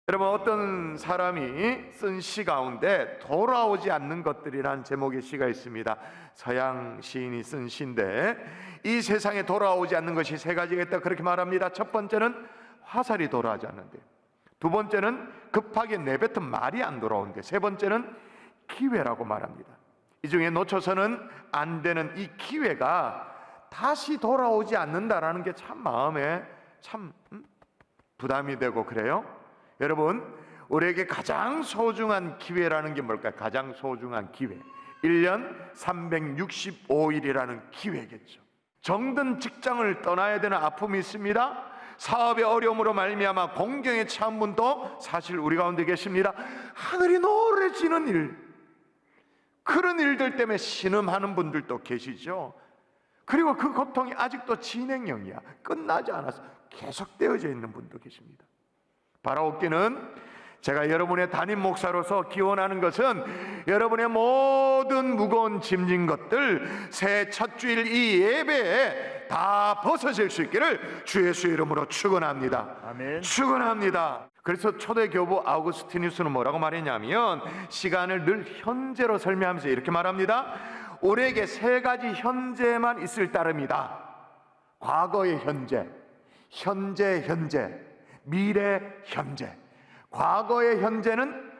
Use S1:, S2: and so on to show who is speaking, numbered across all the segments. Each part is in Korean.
S1: 여러분, 어떤 사람이 쓴 시 가운데 돌아오지 않는 것들이란 제목의 시가 있습니다. 서양 시인이 쓴 시인데, 이 세상에 돌아오지 않는 것이 세 가지가 있다, 그렇게 말합니다. 첫 번째는 화살이 돌아오지 않는데, 두 번째는 급하게 내뱉은 말이 안 돌아오는데, 세 번째는 기회라고 말합니다. 이 중에 놓쳐서는 안 되는 이 기회가 다시 돌아오지 않는다라는 게 참 마음에 참 부담이 되고 그래요. 여러분, 우리에게 가장 소중한 기회라는 게 뭘까요? 가장 소중한 기회, 1년 365일이라는 기회겠죠. 정든 직장을 떠나야 되는 아픔이 있습니다. 사업의 어려움으로 말미암아 공경에 처한 분도 사실 우리 가운데 계십니다. 하늘이 노래지는 일, 그런 일들 때문에 신음하는 분들도 계시죠. 그리고 그 고통이 아직도 진행형이야, 끝나지 않아서 계속되어져 있는 분도 계십니다. 바라옵기는 제가 여러분의 담임 목사로서 기원하는 것은 여러분의 모든 무거운 짐진 것들 새해 첫 주일 이 예배에 다 벗어질 수 있기를 주 예수의 이름으로 축원합니다.
S2: 아멘.
S1: 축원합니다. 그래서 초대 교부 아우구스티누스는 뭐라고 말했냐면, 시간을 늘 현재로 설명하면서 이렇게 말합니다. 우리에게 세 가지 현재만 있을 따름이다. 과거의 현재, 현재 현재, 미래 현재. 과거의 현재는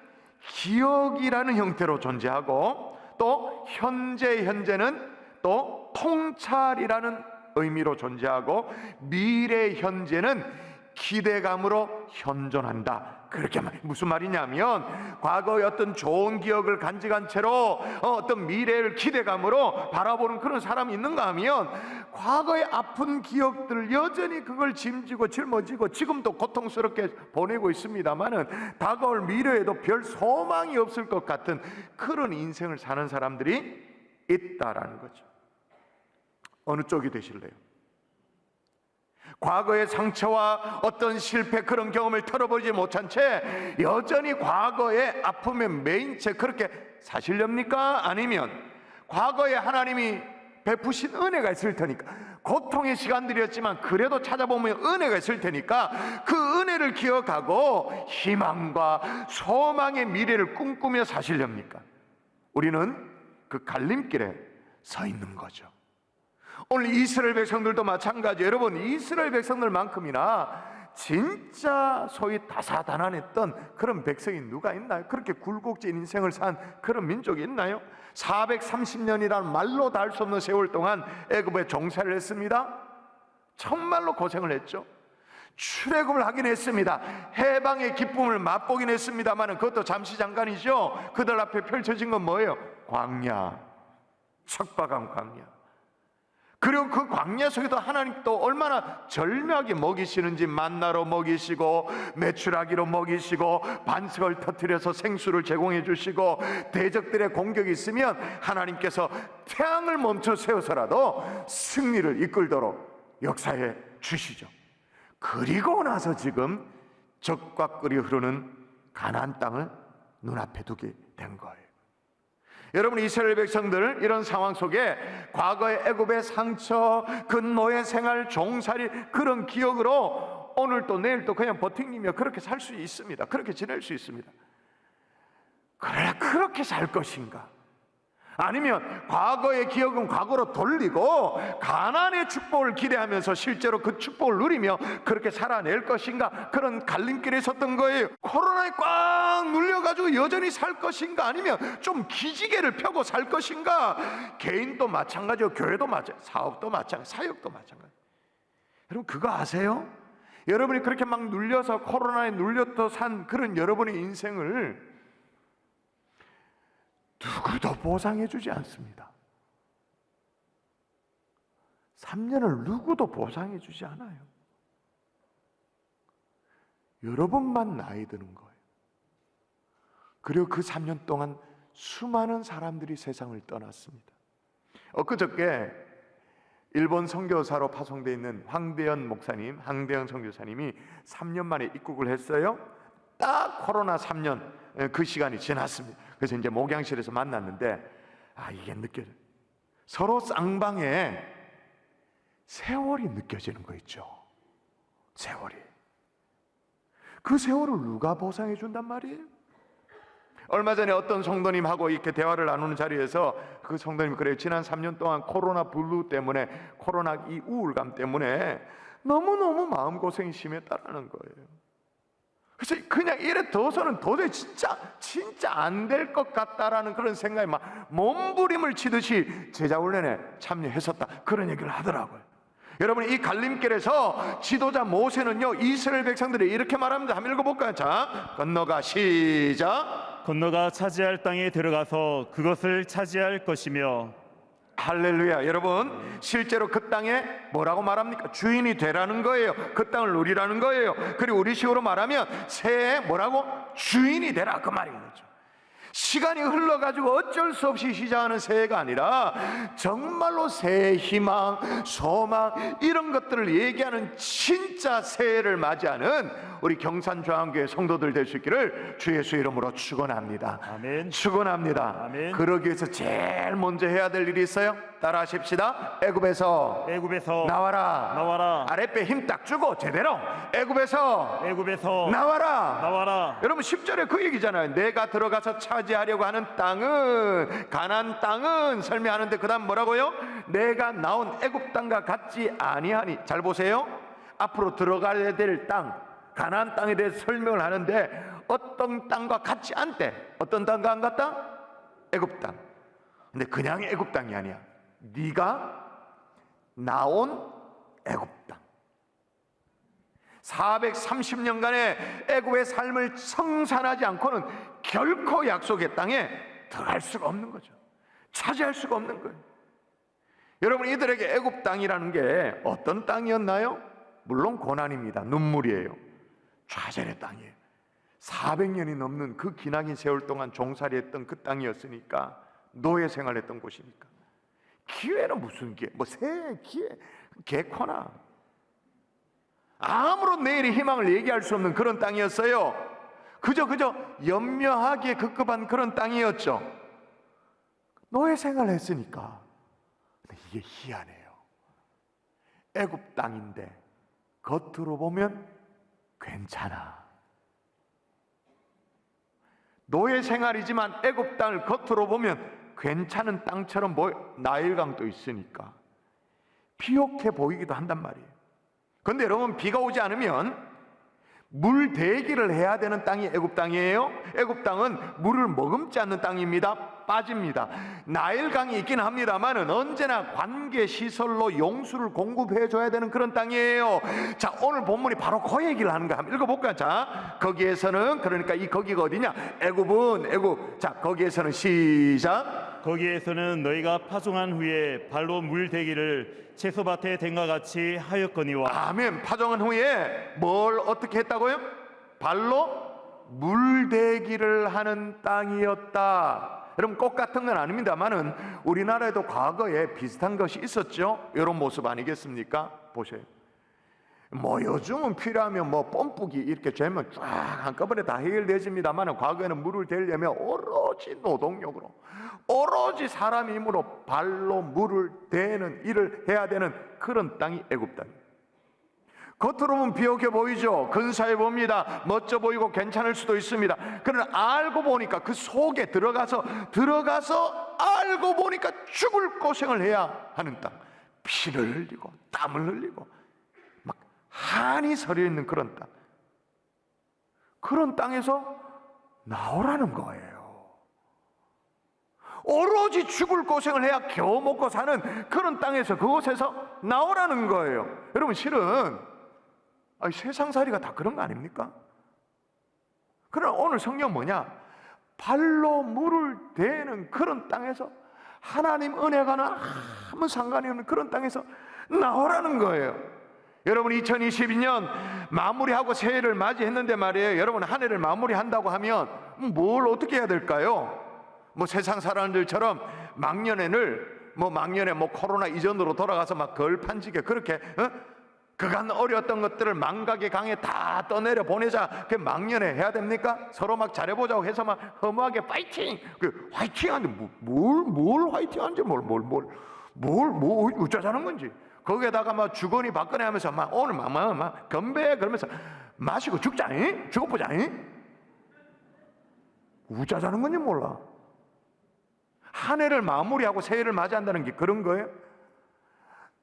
S1: 기억이라는 형태로 존재하고, 또 현재 현재는 또 통찰이라는 의미로 존재하고, 미래 현재는 기대감으로 현존한다. 그렇게 무슨 말이냐면, 과거의 어떤 좋은 기억을 간직한 채로 어떤 미래를 기대감으로 바라보는 그런 사람이 있는가 하면, 과거의 아픈 기억들 여전히 그걸 짐지고 짊어지고 지금도 고통스럽게 보내고 있습니다만은 다가올 미래에도 별 소망이 없을 것 같은 그런 인생을 사는 사람들이 있다라는 거죠. 어느 쪽이 되실래요? 과거의 상처와 어떤 실패, 그런 경험을 털어보지 못한 채 여전히 과거의 아픔에 매인 채 그렇게 사시렵니까? 아니면 과거에 하나님이 베푸신 은혜가 있을 테니까, 고통의 시간들이었지만 그래도 찾아보면 은혜가 있을 테니까 그 은혜를 기억하고 희망과 소망의 미래를 꿈꾸며 사시렵니까? 우리는 그 갈림길에 서 있는 거죠. 오늘 이스라엘 백성들도 마찬가지. 여러분, 이스라엘 백성들만큼이나 진짜 소위 다사다난했던 그런 백성이 누가 있나요? 그렇게 굴곡진 인생을 산 그런 민족이 있나요? 430년이라는 말로 다 할 수 없는 세월 동안 애굽에 종살이를 했습니다. 정말로 고생을 했죠. 출애굽을 하긴 했습니다. 해방의 기쁨을 맛보긴 했습니다만 그것도 잠시 잠깐이죠. 그들 앞에 펼쳐진 건 뭐예요? 광야, 척박한 광야. 그리고 그 광야 속에도 하나님 또 얼마나 절묘하게 먹이시는지, 만나로 먹이시고 메추라기로 먹이시고 반석을 터뜨려서 생수를 제공해 주시고, 대적들의 공격이 있으면 하나님께서 태양을 멈춰 세워서라도 승리를 이끌도록 역사해 주시죠. 그리고 나서 지금 적과 끓이 흐르는 가나안 땅을 눈앞에 두게 된 거예요. 여러분, 이스라엘 백성들 이런 상황 속에 과거의 애굽의 상처, 그 노예 생활, 종살이, 그런 기억으로 오늘 또 내일 또 그냥 버팅기며 그렇게 살 수 있습니다. 그렇게 지낼 수 있습니다. 그러나 그렇게 살 것인가? 아니면 과거의 기억은 과거로 돌리고 가나안의 축복을 기대하면서 실제로 그 축복을 누리며 그렇게 살아낼 것인가? 그런 갈림길에 섰던 거예요. 코로나에 꽉 눌려가지고 여전히 살 것인가? 아니면 좀 기지개를 펴고 살 것인가? 개인도 마찬가지고 교회도 마찬가지고 사업도 마찬가지고 사역도 마찬가지고. 여러분, 그거 아세요? 여러분이 그렇게 막 눌려서 코로나에 눌려서 산 그런 여러분의 인생을 누구도 보상해 주지 않습니다. 3년을 누구도 보상해 주지 않아요. 여러분만 나이 드는 거예요. 그리고 그 3년 동안 수많은 사람들이 세상을 떠났습니다. 엊그저께 일본 선교사로 파송되어 있는 황대현 목사님, 황대현 선교사님이 3년 만에 입국을 했어요. 딱 코로나 3년 그 시간이 지났습니다. 그래서 이제 목양실에서 만났는데, 이게 느껴져요. 서로 쌍방에 세월이 느껴지는 거 있죠. 세월이. 그 세월을 누가 보상해 준단 말이에요? 얼마 전에 어떤 성도님하고 이렇게 대화를 나누는 자리에서 그 성도님이 그래요. 지난 3년 동안 코로나 블루 때문에, 코로나 이 우울감 때문에 너무너무 마음고생이 심했다라는 거예요. 그래서 그냥 이래 둬서는 도저히 진짜 안 될 것 같다라는 그런 생각에 막 몸부림을 치듯이 제자훈련에 참여했었다, 그런 얘기를 하더라고요. 여러분, 이 갈림길에서 지도자 모세는요, 이스라엘 백성들이 이렇게 말합니다. 한번 읽어볼까요? 자, 건너가, 시작.
S2: 건너가 차지할 땅에 들어가서 그것을 차지할 것이며.
S1: 할렐루야. 여러분, 실제로 그 땅에 뭐라고 말합니까? 주인이 되라는 거예요. 그 땅을 누리라는 거예요. 그리고 우리식으로 말하면 새의 뭐라고? 주인이 되라, 그 말인 거죠. 시간이 흘러가지고 어쩔 수 없이 시작하는 새해가 아니라 정말로 새해 희망, 소망, 이런 것들을 얘기하는 진짜 새해를 맞이하는 우리 경산중앙교회 성도들 될 수 있기를 주 예수 이름으로 축원합니다.
S2: 아멘.
S1: 축원합니다.
S2: 아멘.
S1: 그러기 위해서 제일 먼저 해야 될 일이 있어요. 따라 하십시다. 애굽에서 나와라. 아랫배 힘 딱 주고 제대로. 애굽에서 나와라. 여러분, 10절에 그 얘기잖아요. 내가 들어가서 차지하려고 하는 땅은, 가나안 땅은 설명하는데 그 다음 뭐라고요? 내가 나온 애굽 땅과 같지 아니하니. 잘 보세요. 앞으로 들어가야 될 땅, 가나안 땅에 대해서 설명을 하는데 어떤 땅과 같지 않대. 어떤 땅과 안 같다? 애굽 땅. 근데 그냥 애굽 땅이 아니야. 네가 나온 애굽 땅. 430년간의 애굽의 삶을 청산하지 않고는 결코 약속의 땅에 들어갈 수가 없는 거죠. 차지할 수가 없는 거예요. 여러분, 이들에게 애굽 땅이라는 게 어떤 땅이었나요? 물론 고난입니다. 눈물이에요. 좌절의 땅이에요. 400년이 넘는 그 기나긴 세월 동안 종살이했던 그 땅이었으니까, 노예 생활했던 곳이니까. 기회는 무슨 기회? 뭐 새 기회, 개코나. 아무런 내일의 희망을 얘기할 수 없는 그런 땅이었어요. 그저 연명하기에 급급한 그런 땅이었죠. 노예 생활을 했으니까. 근데 이게 희한해요. 애굽 땅인데 겉으로 보면 괜찮아. 노예 생활이지만 애굽 땅을 겉으로 보면 괜찮은 땅처럼 나일강도 있으니까 비옥해 보이기도 한단 말이에요. 그런데 여러분, 비가 오지 않으면 물 대기를 해야 되는 땅이 애굽 땅이에요. 애굽 땅은 물을 머금지 않는 땅입니다. 빠집니다. 나일강이 있긴 합니다만은 언제나 관계 시설로 용수를 공급해 줘야 되는 그런 땅이에요. 자, 오늘 본문이 바로 그 얘기를 하는 거 한번 읽어볼까요? 자, 거기에서는, 그러니까 이 거기가 어디냐? 애굽은. 자, 거기에서는 시작.
S2: 거기에서는 너희가 파종한 후에 발로 물 대기를 채소밭에 댄과 같이 하였거니와.
S1: 아멘. 파종한 후에 뭘 어떻게 했다고요? 발로 물대기를 하는 땅이었다. 여러분, 꼭 같은 건 아닙니다만은 우리나라에도 과거에 비슷한 것이 있었죠. 이런 모습 아니겠습니까? 보세요. 뭐 요즘은 필요하면 뭐 펌프기 이렇게 재면 쫙 한꺼번에 다 해결되집니다만, 과거에는 물을 대려면 오로지 노동력으로, 오로지 사람의 힘으로 발로 물을 대는 일을 해야 되는 그런 땅이 애굽 땅이에요. 겉으로 보면 비옥해 보이죠. 근사해 보입니다. 멋져 보이고 괜찮을 수도 있습니다. 그러나 알고 보니까, 그 속에 들어가서 알고 보니까 죽을 고생을 해야 하는 땅. 피를 흘리고 땀을 흘리고 막 한이 서려 있는 그런 땅. 그런 땅에서 나오라는 거예요. 오로지 죽을 고생을 해야 겨우 먹고 사는 그런 땅에서, 그곳에서 나오라는 거예요. 여러분, 실은 세상살이가 다 그런 거 아닙니까? 그러나 오늘 성경 뭐냐? 발로 물을 대는 그런 땅에서, 하나님 은혜가는 아무 상관이 없는 그런 땅에서 나오라는 거예요. 여러분, 2022년 마무리하고 새해를 맞이했는데 말이에요. 여러분, 한 해를 마무리한다고 하면 뭘 어떻게 해야 될까요? 뭐 세상 사람들처럼 막년에 코로나 이전으로 돌아가서 막 걸판지게 그렇게 그간 어려웠던 것들을 망각의 강에 다 떠내려 보내자, 그 막년에 해야 됩니까? 서로 막 잘해보자고 해서 막 허무하게 파이팅! 화이팅 하는데 뭘 화이팅 하는지 뭘 어쩌자는 건지. 거기에다가 막 주거니 박거니 하면서 막 오늘 막 건배 그러면서 마시고 죽자잉? 죽어보자잉? 우자자는 건지 몰라. 한 해를 마무리하고 새해를 맞이한다는 게 그런 거예요?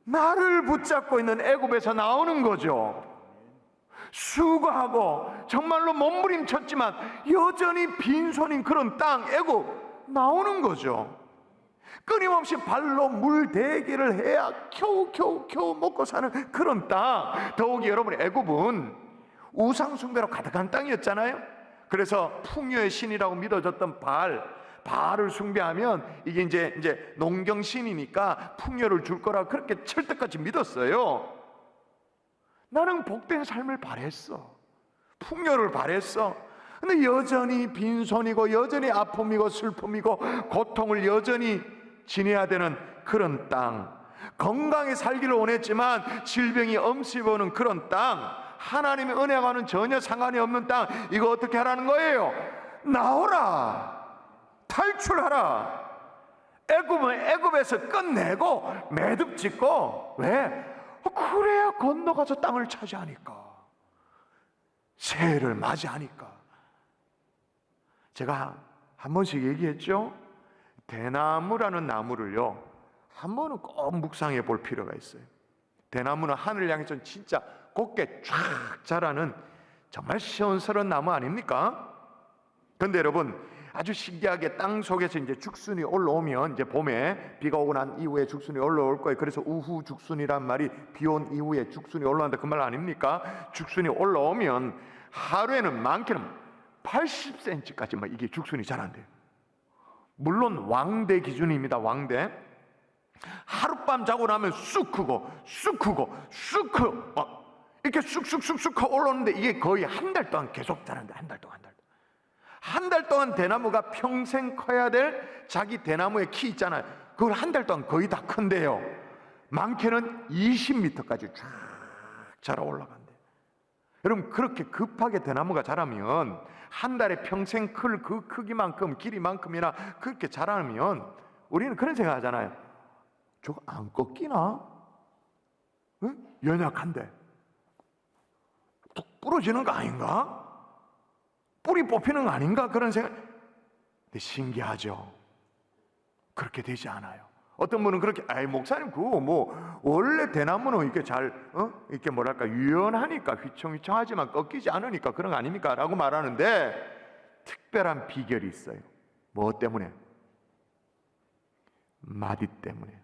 S1: 나를 붙잡고 있는 애굽에서 나오는 거죠. 수고하고 정말로 몸부림쳤지만 여전히 빈손인 그런 땅 애굽 나오는 거죠. 끊임없이 발로 물대기를 해야 겨우 먹고 사는 그런 땅. 더욱이 여러분, 애굽은 우상 숭배로 가득한 땅이었잖아요. 그래서 풍요의 신이라고 믿어졌던 바알을 숭배하면 이게 이제 농경신이니까 풍요를 줄 거라고 그렇게 철떡같이 믿었어요. 나는 복된 삶을 바랬어. 풍요를 바랬어. 근데 여전히 빈손이고 여전히 아픔이고 슬픔이고 고통을 여전히 지내야 되는 그런 땅. 건강히 살기를 원했지만 질병이 엄습해오는 그런 땅. 하나님의 은혜와는 전혀 상관이 없는 땅. 이거 어떻게 하라는 거예요? 나오라. 탈출하라. 애굽에서 끝내고 매듭 짓고. 왜? 그래야 건너가서 땅을 차지하니까, 새해를 맞이하니까. 제가 한 번씩 얘기했죠. 대나무라는 나무를요, 한 번은 꼭 묵상해 볼 필요가 있어요. 대나무는 하늘 향해서 진짜 곱게 쫙 자라는 정말 시원스러운 나무 아닙니까? 그런데 여러분, 아주 신기하게 땅 속에서 이제 죽순이 올라오면, 이제 봄에 비가 오고 난 이후에 죽순이 올라올 거예요. 그래서 우후 죽순이란 말이 비 온 이후에 죽순이 올라온다, 그 말 아닙니까? 죽순이 올라오면 하루에는 많게는 80cm까지 막 이게 죽순이 자란대요. 물론 왕대 기준입니다. 왕대. 하룻밤 자고 나면 쑥 크고 이렇게 쑥쑥 올라오는데 이게 거의 한 달 동안 계속 자란다. 한 달 동안 대나무가 평생 커야 될 자기 대나무의 키 있잖아요. 그걸 한 달 동안 거의 다 큰대요. 많게는 20m까지 쫙 자라 올라간대요. 여러분, 그렇게 급하게 대나무가 자라면 한 달에 평생 클 그 크기만큼, 길이만큼이나 그렇게 자라면 우리는 그런 생각 하잖아요. 저거 안 꺾이나? 응? 연약한데 뚝 부러지는 거 아닌가? 뿌리 뽑히는 거 아닌가? 그런 생각. 근데 신기하죠. 그렇게 되지 않아요. 어떤 분은 그렇게, 목사님 그거 뭐 원래 대나무는 이렇게 이렇게 뭐랄까 유연하니까 휘청휘청하지만 꺾이지 않으니까 그런 거 아닙니까? 라고 말하는데 특별한 비결이 있어요. 뭐 때문에? 마디 때문에.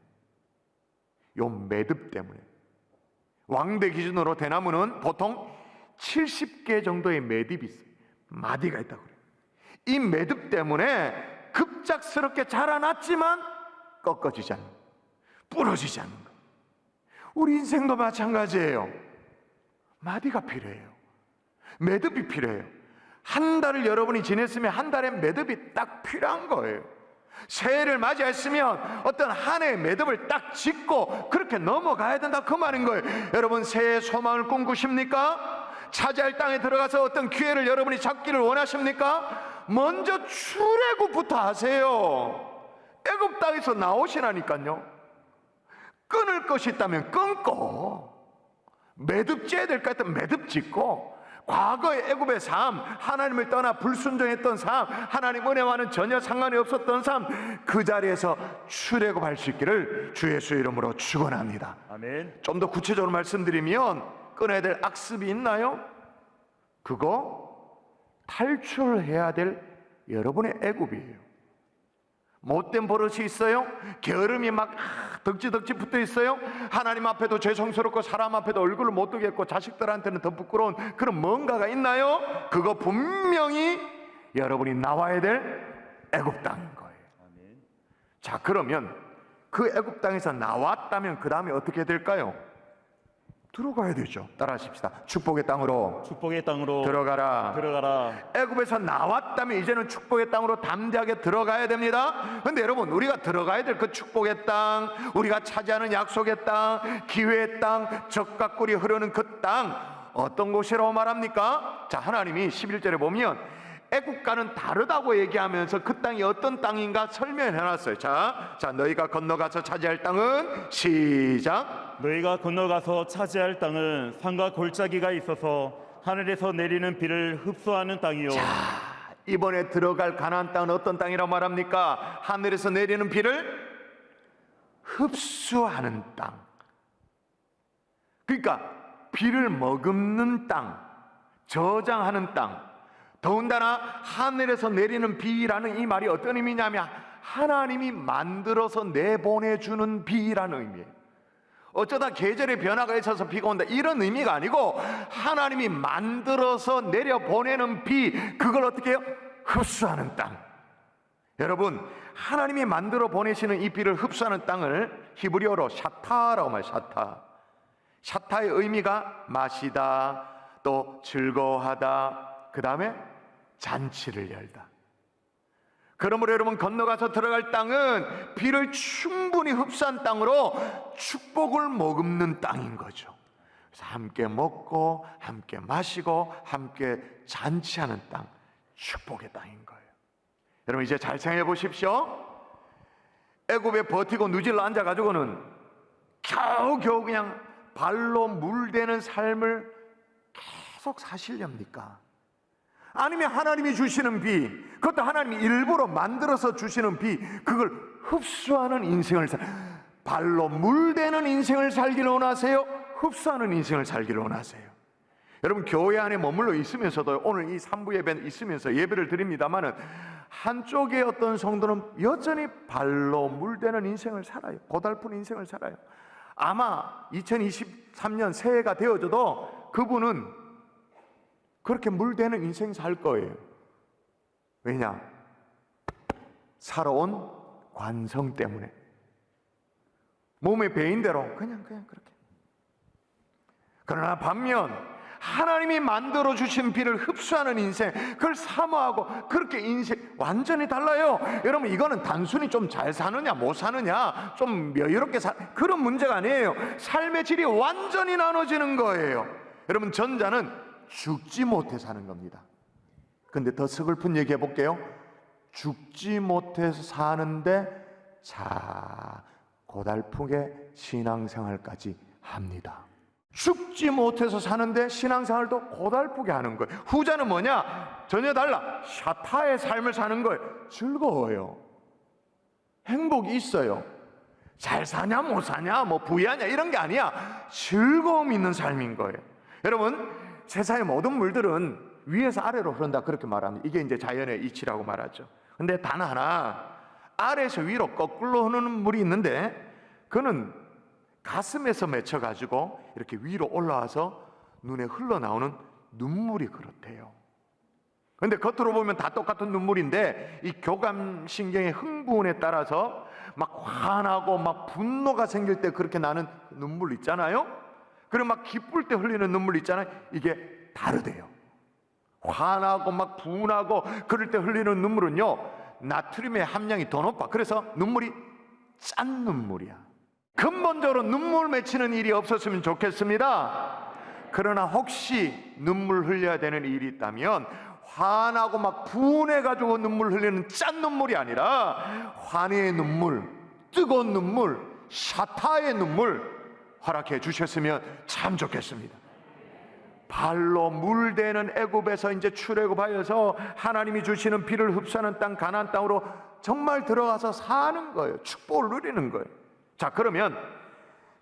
S1: 요 매듭 때문에. 왕대 기준으로 대나무는 보통 70개 정도의 매듭이 있어요. 마디가 있다고 그래요. 이 매듭 때문에 급작스럽게 자라났지만 꺾어지지 않는, 부러지지 않는 거. 우리 인생도 마찬가지예요. 마디가 필요해요. 매듭이 필요해요. 한 달을 여러분이 지냈으면 한 달에 매듭이 딱 필요한 거예요. 새해를 맞이했으면 어떤 한 해의 매듭을 딱 짚고 그렇게 넘어가야 된다, 그 말인 거예요. 여러분, 새해 소망을 꿈꾸십니까? 차지할 땅에 들어가서 어떤 기회를 여러분이 잡기를 원하십니까? 먼저 출애굽부터 하세요. 애굽 땅에서 나오시라니까요. 끊을 것이 있다면 끊고, 매듭 지어야 될 것 같으면 매듭 짓고, 과거의 애굽의 삶, 하나님을 떠나 불순종했던 삶, 하나님 은혜와는 전혀 상관이 없었던 삶, 그 자리에서 출애굽할 수 있기를 주 예수의 이름으로 축원합니다.
S2: 아멘.
S1: 좀 더 구체적으로 말씀드리면 끊어야 될 악습이 있나요? 그거 탈출해야 될 여러분의 애굽이에요. 못된 버릇이 있어요? 게으름이 막 덕지덕지 붙어 있어요? 하나님 앞에도 죄송스럽고 사람 앞에도 얼굴을 못 두겠고 자식들한테는 더 부끄러운 그런 뭔가가 있나요? 그거 분명히 여러분이 나와야 될 애굽 땅인 거예요. 자, 그러면 그 애굽 땅에서 나왔다면 그 다음에 어떻게 될까요? 들어가야 되죠. 따라하십시다. 축복의 땅으로 들어가라. 애굽에서 나왔다면 이제는 축복의 땅으로 담대하게 들어가야 됩니다. 그런데 여러분, 우리가 들어가야 될 그 축복의 땅, 우리가 차지하는 약속의 땅, 기회의 땅, 젖과 꿀이 흐르는 그 땅, 어떤 곳이라고 말합니까? 자, 하나님이 11절에 보면 애국과는 다르다고 얘기하면서 그 땅이 어떤 땅인가 설명해놨어요. 자, 너희가 건너가서 차지할 땅은, 시작.
S2: 너희가 건너가서 차지할 땅은 산과 골짜기가 있어서 하늘에서 내리는 비를 흡수하는 땅이요.
S1: 이번에 들어갈 가나안 땅은 어떤 땅이라고 말합니까? 하늘에서 내리는 비를 흡수하는 땅. 그러니까 비를 머금는 땅, 저장하는 땅. 더군다나 하늘에서 내리는 비라는 이 말이 어떤 의미냐면 하나님이 만들어서 내보내주는 비라는 의미예요. 어쩌다 계절의 변화가 있어서 비가 온다 이런 의미가 아니고 하나님이 만들어서 내려보내는 비, 그걸 어떻게 해요? 흡수하는 땅. 여러분, 하나님이 만들어 보내시는 이 비를 흡수하는 땅을 히브리어로 샤타라고 말해요. 샤타. 샤타의 의미가 마시다, 또 즐거워하다, 그 다음에 잔치를 열다. 그러므로 여러분, 건너가서 들어갈 땅은 비를 충분히 흡수한 땅으로 축복을 머금는 땅인 거죠. 그래서 함께 먹고 함께 마시고 함께 잔치하는 땅, 축복의 땅인 거예요. 여러분, 이제 잘 생각해 보십시오. 애굽에 버티고 누질러 앉아가지고는 겨우겨우 그냥 발로 물대는 삶을 계속 사시렵니까? 아니면 하나님이 주시는 비, 그것도 하나님이 일부러 만들어서 주시는 비, 그걸 흡수하는 인생을 발로 물대는 인생을 살기를 원하세요? 흡수하는 인생을 살기를 원하세요? 여러분, 교회 안에 머물러 있으면서도 오늘 이 3부 예배는 있으면서 예배를 드립니다마는 한쪽의 어떤 성도는 여전히 발로 물대는 인생을 살아요. 고달픈 인생을 살아요. 아마 2023년 새해가 되어져도 그분은 그렇게 물대는 인생 살 거예요. 왜냐? 살아온 관성 때문에. 몸에 배인 대로 그냥 그렇게. 그러나 반면 하나님이 만들어 주신 비를 흡수하는 인생, 그걸 사모하고 그렇게 인생 완전히 달라요. 여러분, 이거는 단순히 좀 잘 사느냐 못 사느냐, 좀 여유롭게 그런 문제가 아니에요. 삶의 질이 완전히 나눠지는 거예요. 여러분, 전자는 죽지 못해 사는 겁니다. 근데 더 서글픈 얘기 해볼게요. 죽지 못해서 사는데 자 고달프게 신앙생활까지 합니다. 죽지 못해서 사는데 신앙생활도 고달프게 하는 거예요. 후자는 뭐냐? 전혀 달라. 샤타의 삶을 사는 거예요. 즐거워요. 행복이 있어요. 잘 사냐 못 사냐 뭐 부유하냐 이런 게 아니야. 즐거움 있는 삶인 거예요. 여러분, 세상의 모든 물들은 위에서 아래로 흐른다 그렇게 말합니다. 이게 이제 자연의 이치라고 말하죠. 근데 단 하나, 아래에서 위로 거꾸로 흐르는 물이 있는데 그는 가슴에서 맺혀가지고 이렇게 위로 올라와서 눈에 흘러나오는 눈물이 그렇대요. 근데 겉으로 보면 다 똑같은 눈물인데 이 교감신경의 흥분에 따라서 막 화나고 막 분노가 생길 때 그렇게 나는 눈물 있잖아요. 그리고 막 기쁠 때 흘리는 눈물 있잖아요. 이게 다르대요. 화나고 막 분하고 그럴 때 흘리는 눈물은요, 나트륨의 함량이 더 높아. 그래서 눈물이 짠 눈물이야. 근본적으로 눈물 맺히는 일이 없었으면 좋겠습니다. 그러나 혹시 눈물 흘려야 되는 일이 있다면 화나고 막 분해가지고 눈물 흘리는 짠 눈물이 아니라 환희의 눈물, 뜨거운 눈물, 샤타의 눈물 허락해 주셨으면 참 좋겠습니다. 발로 물대는 애굽에서 이제 출애굽하여서 하나님이 주시는 비를 흡수하는 땅 가나안 땅으로 정말 들어가서 사는 거예요. 축복을 누리는 거예요. 자, 그러면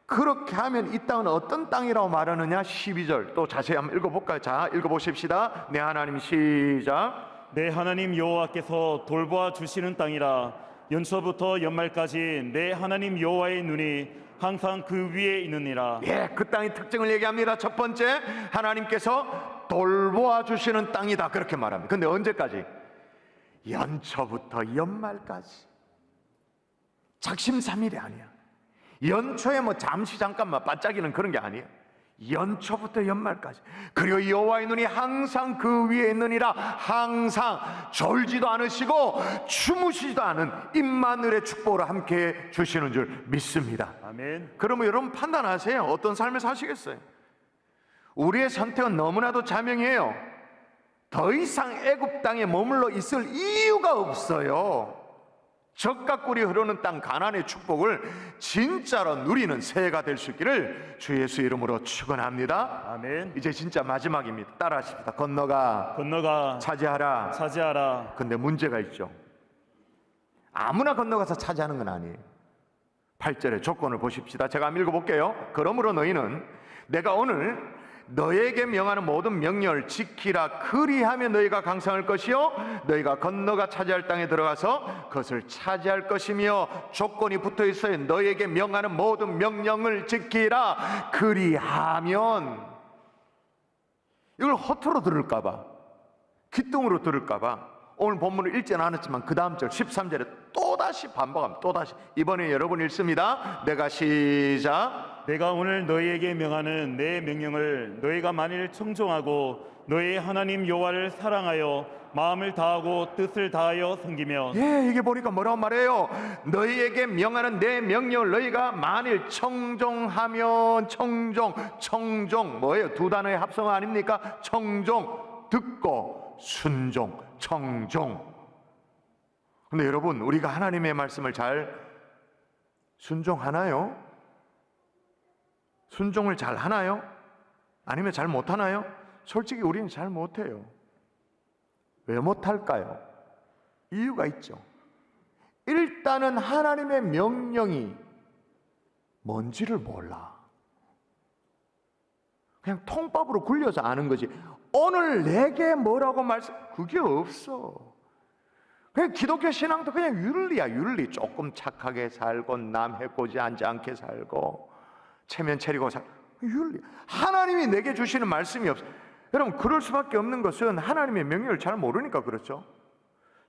S1: 그렇게 하면 이 땅은 어떤 땅이라고 말하느냐? 12절 또 자세히 한번 읽어볼까요? 자, 읽어보십시다. 내 하나님, 시작.
S2: 내 하나님 여호와께서 돌보아 주시는 땅이라. 연초부터 연말까지 내 하나님 여호와의 눈이 항상 그 위에 있느니라.
S1: 예, 그 땅의 특징을 얘기합니다. 첫 번째, 하나님께서 돌보아 주시는 땅이다 그렇게 말합니다. 근데 언제까지? 연초부터 연말까지. 작심삼일이 아니야. 연초에 뭐 잠시 잠깐만 반짝이는 그런 게 아니에요. 연초부터 연말까지. 그리고 여호와의 눈이 항상 그 위에 있느니라. 항상 졸지도 않으시고 주무시지도 않은 임마누엘의 축복으로 함께 주시는 줄 믿습니다.
S2: 아멘.
S1: 그러면 여러분 판단하세요. 어떤 삶을 사시겠어요? 우리의 선택은 너무나도 자명해요. 더 이상 애굽 땅에 머물러 있을 이유가 없어요. 젖과 꿀이 흐르는 땅 가나안의 축복을 진짜로 누리는 새해가 될 수 있기를 주 예수 이름으로 축원합니다.
S2: 아멘.
S1: 이제 진짜 마지막입니다. 따라하십시다. 건너가
S2: 건너가
S1: 차지하라.
S2: 차지하라.
S1: 근데 문제가 있죠. 아무나 건너가서 차지하는 건 아니에요. 8절의 조건을 보십시다. 제가 한번 읽어볼게요. 그러므로 너희는 내가 오늘 너에게 명하는 모든 명령을 지키라. 그리하면 너희가 강성할 것이요 너희가 건너가 차지할 땅에 들어가서 그것을 차지할 것이며, 조건이 붙어 있어요. 너희에게 명하는 모든 명령을 지키라. 그리하면, 이걸 허투루 들을까봐, 기뚱으로 들을까봐 오늘 본문을 읽지는 않았지만 그 다음 절 13절에 또다시 반복합니다. 또다시. 이번에 여러분 읽습니다. 내가 시작.
S2: 내가 오늘 너희에게 명하는 내 명령을 너희가 만일 청종하고 너희 하나님 여호와를 사랑하여 마음을 다하고 뜻을 다하여 섬기면,
S1: 예, 이게 보니까 뭐라고 말해요? 너희에게 명하는 내 명령을 너희가 만일 청종하면, 청종 뭐예요? 두 단어의 합성 아닙니까? 청종, 듣고 순종, 청종. 근데 여러분, 우리가 하나님의 말씀을 잘 순종하나요? 순종을 잘 하나요? 아니면 잘 못하나요? 솔직히 우리는 잘 못해요. 왜 못할까요? 이유가 있죠. 일단은 하나님의 명령이 뭔지를 몰라. 그냥 통밥으로 굴려서 아는 거지. 오늘 내게 뭐라고 그게 없어. 그냥 기독교 신앙도 그냥 윤리야. 윤리. 조금 착하게 살고 남 해코지 하지 않게 살고 체면 차리고 윤리. 하나님이 내게 주시는 말씀이 없어. 여러분, 그럴 수밖에 없는 것은 하나님의 명령을 잘 모르니까 그렇죠.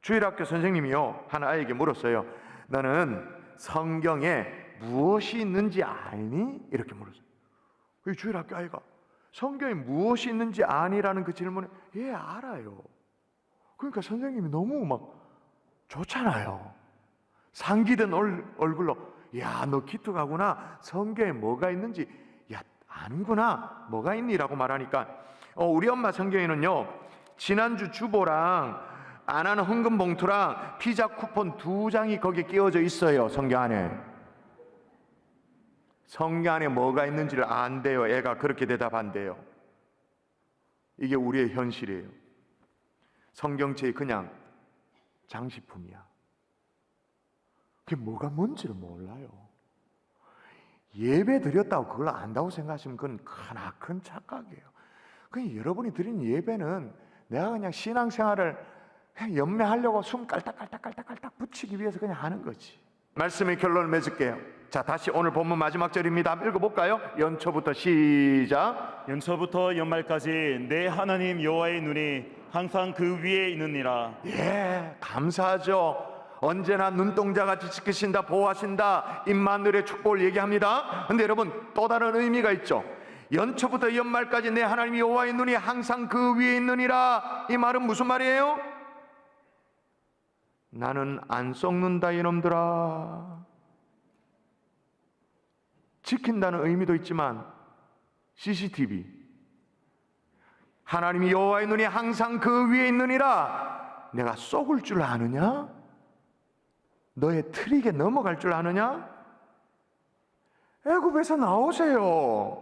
S1: 주일학교 선생님이요, 한 아이에게 물었어요. 너는 성경에 무엇이 있는지 아니? 이렇게 물었어요. 그 주일학교 아이가 성경에 무엇이 있는지 아니라는 그 질문에 예, 알아요. 그러니까 선생님이 너무 막 좋잖아요. 상기된 얼굴로 야, 너 기특하구나. 성경에 뭐가 있는지 야, 아는구나. 뭐가 있니라고 말하니까 우리 엄마 성경에는요, 지난주 주보랑 안 하는 헌금 봉투랑 피자 쿠폰 2장이 거기에 끼워져 있어요. 성경 안에. 성경 안에 뭐가 있는지를 안대요. 애가 그렇게 대답한대요. 이게 우리의 현실이에요. 성경책이 그냥 장식품이야. 그게 뭐가 뭔지를 몰라요. 예배 드렸다고 그걸 안다고 생각하시면 그건 크나큰 착각이에요. 그냥 여러분이 드린 예배는 내가 그냥 신앙생활을 그냥 연매하려고 숨 깔딱깔딱 붙이기 위해서 그냥 하는 거지. 말씀의 결론을 맺을게요. 자, 다시 오늘 본문 마지막 절입니다. 한번 읽어볼까요? 연초부터 시작.
S2: 연초부터 연말까지 내 하나님 여호와의 눈이 항상 그 위에 있느니라.
S1: 예, 감사하죠. 언제나 눈동자같이 지키신다, 보호하신다, 임마누엘의 축복을 얘기합니다. 근데 여러분, 또 다른 의미가 있죠. 연초부터 연말까지 내 하나님 여호와의 눈이 항상 그 위에 있느니라. 이 말은 무슨 말이에요? 나는 안 썩는다 이놈들아. 지킨다는 의미도 있지만 CCTV, 하나님이 여호와의 눈이 항상 그 위에 있느니라. 내가 속을 줄 아느냐? 너의 트릭에 넘어갈 줄 아느냐? 애굽에서 나오세요.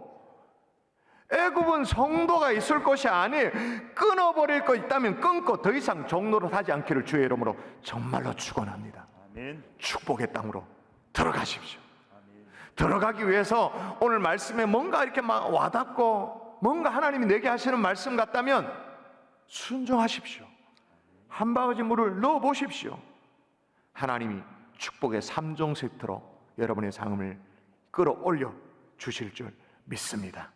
S1: 애굽은 성도가 있을 것이 아니에요. 끊어버릴 거 있다면 끊고 더 이상 종로로 하지 않기를 주의 이름으로 정말로 축원합니다.
S2: 아멘.
S1: 축복의 땅으로 들어가십시오. 들어가기 위해서 오늘 말씀에 뭔가 이렇게 막 와닿고 뭔가 하나님이 내게 하시는 말씀 같다면 순종하십시오. 한 바가지 물을 넣어 보십시오. 하나님이 축복의 3종 세트로 여러분의 삶을 끌어올려 주실 줄 믿습니다.